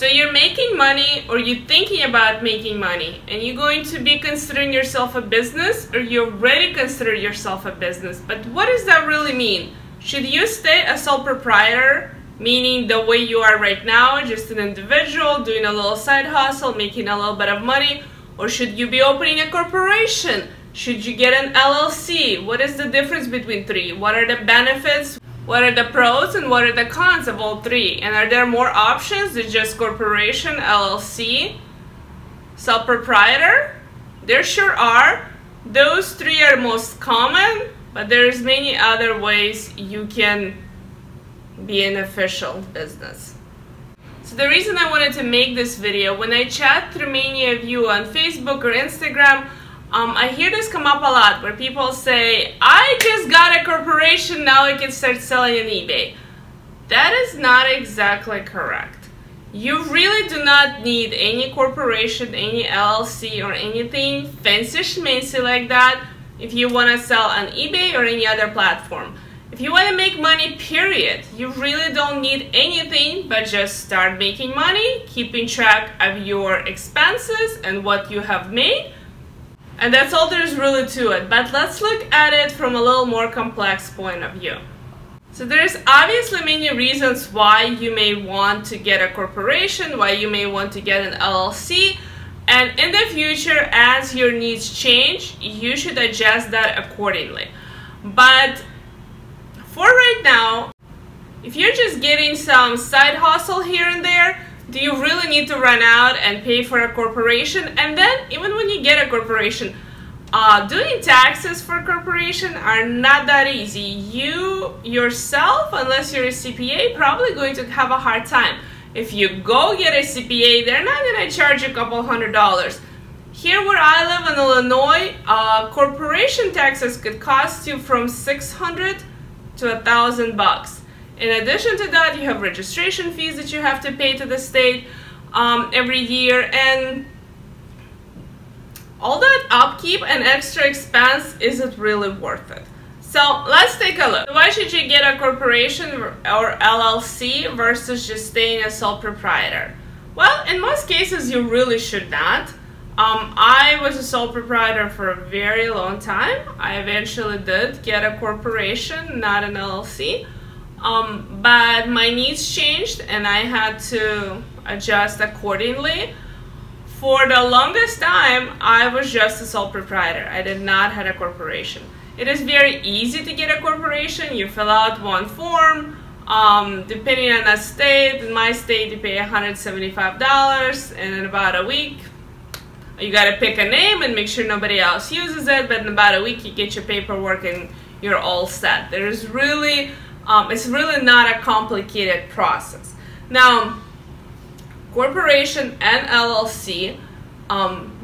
So you're making money, or you're thinking about making money, and you're going to be considering yourself a business, or you already consider yourself a business. But what does that really mean? Should you stay a sole proprietor, meaning the way you are right now, just an individual doing a little side hustle, making a little bit of money? Or should you be opening a corporation? Should you get an LLC? What is the difference between three? What are the benefits? What are the pros and what are the cons of all three? And are there more options than just corporation, LLC, sole proprietor? There sure are. Those three are most common, but there's many other ways you can be an official business. So the reason I wanted to make this video, when I chat through many of you on Facebook or Instagram, I hear this come up a lot where people say, I just got a corporation, now I can start selling on eBay. That is not exactly correct. You really do not need any corporation, any LLC, or anything fancy schmancy like that if you want to sell on eBay or any other platform. If you want to make money, period, you really don't need anything but just start making money, keeping track of your expenses and what you have made. And that's all there's really to it. But let's look at it from a little more complex point of view. So there's obviously many reasons why you may want to get a corporation, why you may want to get an LLC. And in the future, as your needs change, you should adjust that accordingly. But for right now, if you're just getting some side hustle here and there, do you really need to run out and pay for a corporation? And then, even when you get a corporation, doing taxes for a corporation are not that easy. You yourself, unless you're a CPA, probably going to have a hard time. If you go get a CPA, they're not going to charge you a couple $100. Here where I live in Illinois, corporation taxes could cost you from $600 to $1,000. In addition to that, you have registration fees that you have to pay to the state every year, and all that upkeep and extra expense isn't really worth it. So let's take a look. Why should you get a corporation or LLC versus just staying a sole proprietor? Well, in most cases, you really should not. I was a sole proprietor for a very long time. I eventually did get a corporation, not an LLC. But my needs changed and I had to adjust accordingly. For the longest time, I was just a sole proprietor. I did not have a corporation. It is very easy to get a corporation. You fill out one form. Depending on the state, in my state you pay $175, and in about a week you got to pick a name and make sure nobody else uses it, but in about a week you get your paperwork and you're all set. There's really it's really not a complicated process. Now, corporation and LLC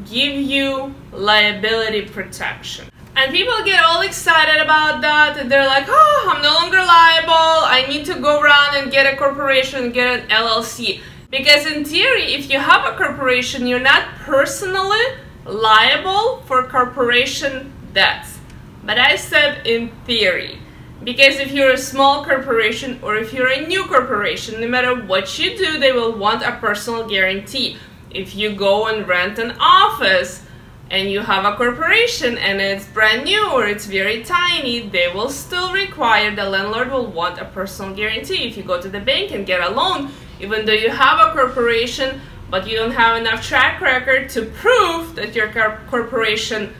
give you liability protection. And people get all excited about that, and they're like, oh, I'm no longer liable, I need to go around and get a corporation and get an LLC. Because in theory, if you have a corporation, you're not personally liable for corporation debts. But I said in theory. Because if you're a small corporation or if you're a new corporation, no matter what you do, they will want a personal guarantee. If you go and rent an office and you have a corporation and it's brand new or it's very tiny, they will still require, the landlord will want a personal guarantee. If you go to the bank and get a loan, even though you have a corporation, but you don't have enough track record to prove that your corporation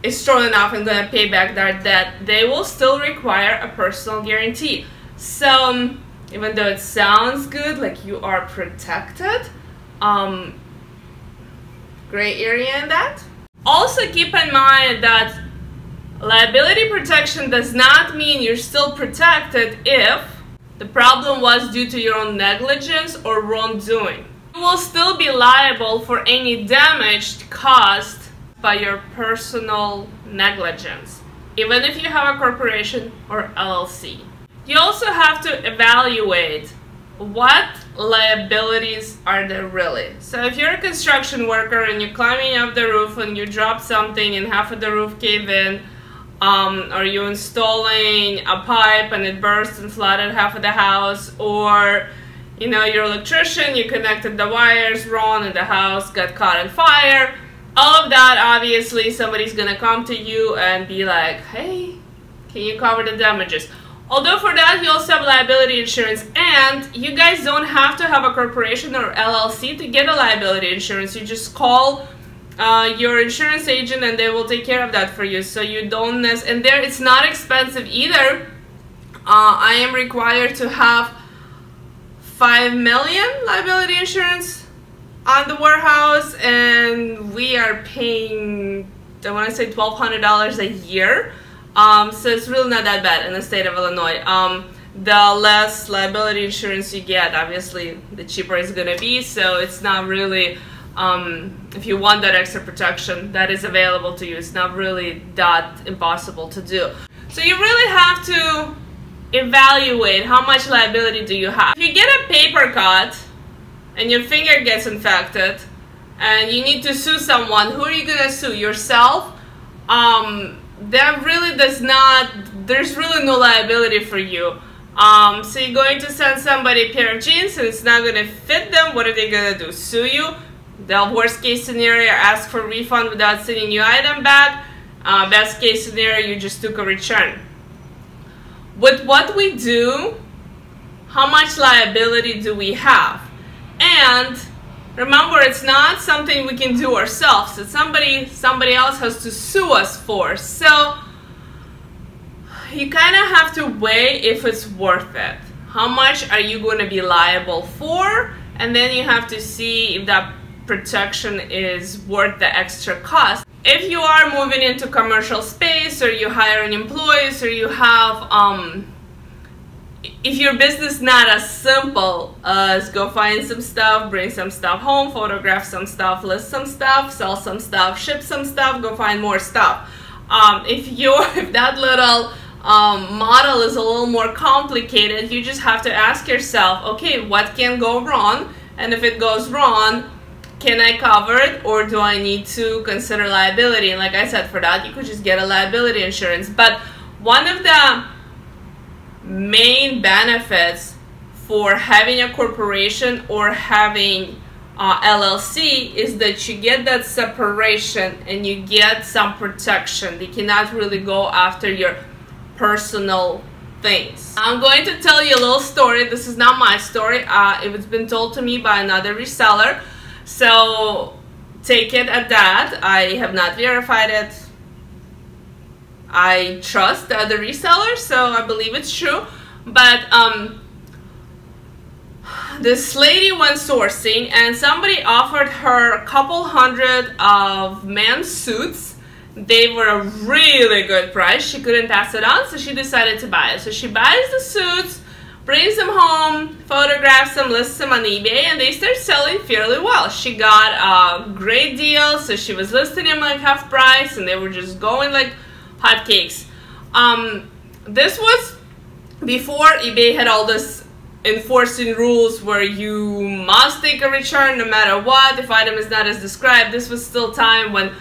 is strong enough and going to pay back that debt, they will still require a personal guarantee. So even though it sounds good, like you are protected, gray area in that. Also keep in mind that liability protection does not mean you're still protected if the problem was due to your own negligence or wrongdoing. You will still be liable for any damage caused by your personal negligence, even if you have a corporation or LLC. You also have to evaluate what liabilities are there really. So if you're a construction worker and you're climbing up the roof and you drop something and half of the roof cave in, or you're installing a pipe and it burst and flooded half of the house, or you know, you're an electrician, you connected the wires wrong and the house got caught on fire. All of that, obviously, somebody's gonna come to you and be like, hey, can you cover the damages? Although for that, you also have liability insurance, and you guys don't have to have a corporation or LLC to get a liability insurance. You just call your insurance agent and they will take care of that for you. So you don't and there it's not expensive either. I am required to have $5 million liability insurance on the warehouse, and we are paying, I want to say $1,200 a year. So it's really not that bad in the state of Illinois. The less liability insurance you get, obviously, the cheaper it's going to be. So it's not really, if you want that extra protection, that is available to you. It's not really that impossible to do. So you really have to evaluate how much liability do you have. If you get a paper cut and your finger gets infected and you need to sue someone, who are you going to sue? Yourself? That really does not, there's really no liability for you. So you're going to send somebody a pair of jeans and it's not going to fit them. What are they going to do? Sue you? The worst case scenario, ask for a refund without sending your item back. Best case scenario, you just took a return. With what we do, how much liability do we have? And remember, it's not something we can do ourselves. It's somebody else has to sue us for. So you kind of have to weigh if it's worth it. How much are you going to be liable for? And then you have to see if that protection is worth the extra cost. If you are moving into commercial space, or you're hiring employees, or you have if your business not as simple as go find some stuff, bring some stuff home, photograph some stuff, list some stuff, sell some stuff, ship some stuff, go find more stuff. If that little model is a little more complicated, you just have to ask yourself, okay, what can go wrong? And if it goes wrong, can I cover it, or do I need to consider liability? And like I said, for that, you could just get a liability insurance. But one of the main benefits for having a corporation or having LLC is that you get that separation and you get some protection. They cannot really go after your personal things. I'm going to tell you a little story. This is not my story. It's been told to me by another reseller. So take it at that. I have not verified it. I trust the other resellers, so I believe it's true. But this lady went sourcing and somebody offered her a couple hundred of men's suits. They were a really good price. She couldn't pass it on, so she decided to buy it. So she buys the suits, brings them home, photographs them, lists them on eBay, and they start selling fairly well. She got a great deal, so she was listing them like half price, and they were just going like hotcakes. This was before eBay had all this enforcing rules where you must take a return no matter what if item is not as described. This was still time when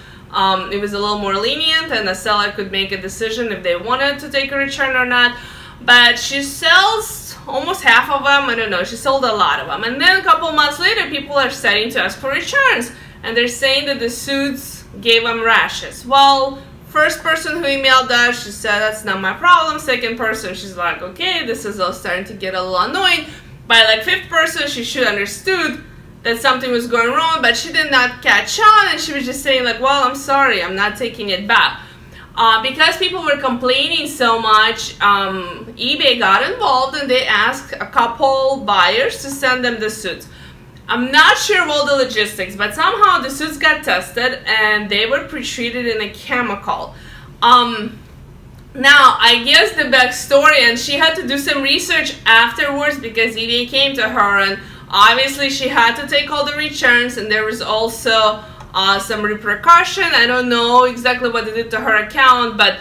it was a little more lenient and the seller could make a decision if they wanted to take a return or not. But she sells almost half of them. I don't know, she sold a lot of them. And then a couple months later, people are starting to ask for returns, and they're saying that the suits gave them rashes. Well, first person who emailed us, she said, that's not my problem. Second person, she's like, okay, this is all starting to get a little annoying. By like fifth person, she should have understood that something was going wrong, but she did not catch on, and she was just saying like, well, I'm sorry, I'm not taking it back. Because people were complaining so much, eBay got involved and they asked a couple buyers to send them the suits. I'm not sure of all the logistics, but somehow the suits got tested and they were pre-treated in a chemical. Now, I guess the backstory, and she had to do some research afterwards because eBay came to her, and obviously she had to take all the returns, and there was also some repercussion. I don't know exactly what they did to her account, but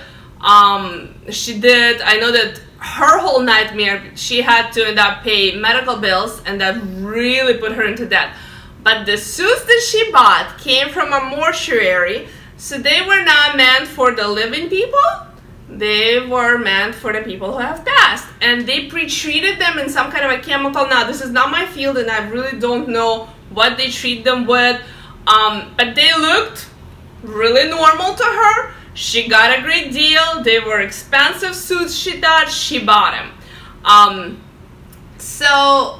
she did. I know that her whole nightmare, she had to end up pay medical bills, and that really put her into debt. But the suits that she bought came from a mortuary, so they were not meant for the living people. they were meant for the people who have passed, and they pre-treated them in some kind of a chemical. Now, this is not my field, and I really don't know what they treat them with, but they looked really normal to her. She got a great deal. They were expensive suits. She thought she bought them. So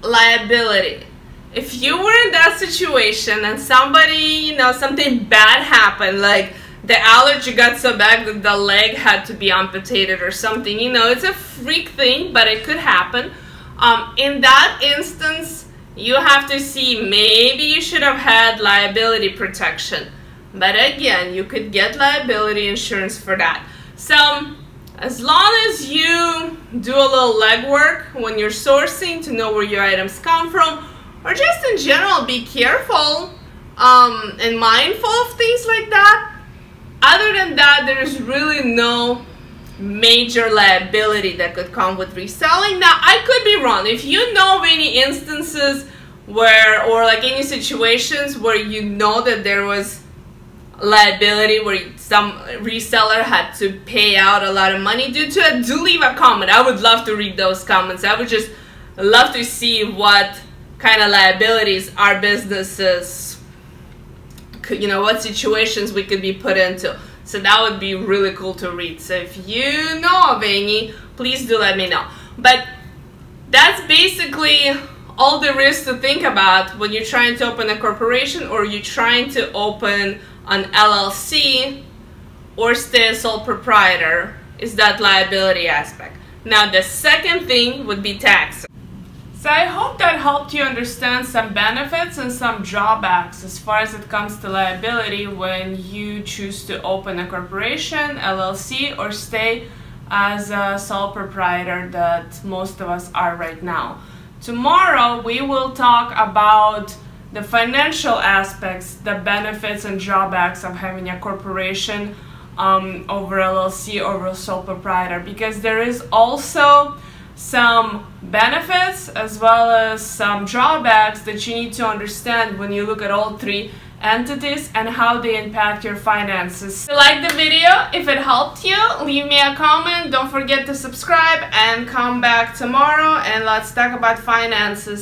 liability. If you were in that situation and somebody, something bad happened, like the allergy got so bad that the leg had to be amputated or something, it's a freak thing, but it could happen. In that instance, you have to see, maybe you should have had liability protection. But again, you could get liability insurance for that. So as long as you do a little legwork when you're sourcing to know where your items come from, or just in general be careful and mindful of things like that, other than that, there's really no major liability that could come with reselling. Now, I could be wrong. If you know of any instances where, or like any situations where you know that there was liability, where some reseller had to pay out a lot of money due to it, do leave a comment. I would love to read those comments. I would just love to see what kind of liabilities our businesses, what situations we could be put into. So that would be really cool to read. So if you know of any, please do let me know. But that's basically all there is to think about when you're trying to open a corporation, or you're trying to open an LLC or stay a sole proprietor, is that liability aspect. Now, the second thing would be tax. So I hope that helped you understand some benefits and some drawbacks as far as it comes to liability when you choose to open a corporation, LLC, or stay as a sole proprietor that most of us are right now. Tomorrow we will talk about the financial aspects, the benefits and drawbacks of having a corporation over LLC, over a sole proprietor, because there is also some benefits as well as some drawbacks that you need to understand when you look at all three entities and how they impact your finances. If you like the video, if it helped you, leave me a comment. Don't forget to subscribe and come back tomorrow and let's talk about finances.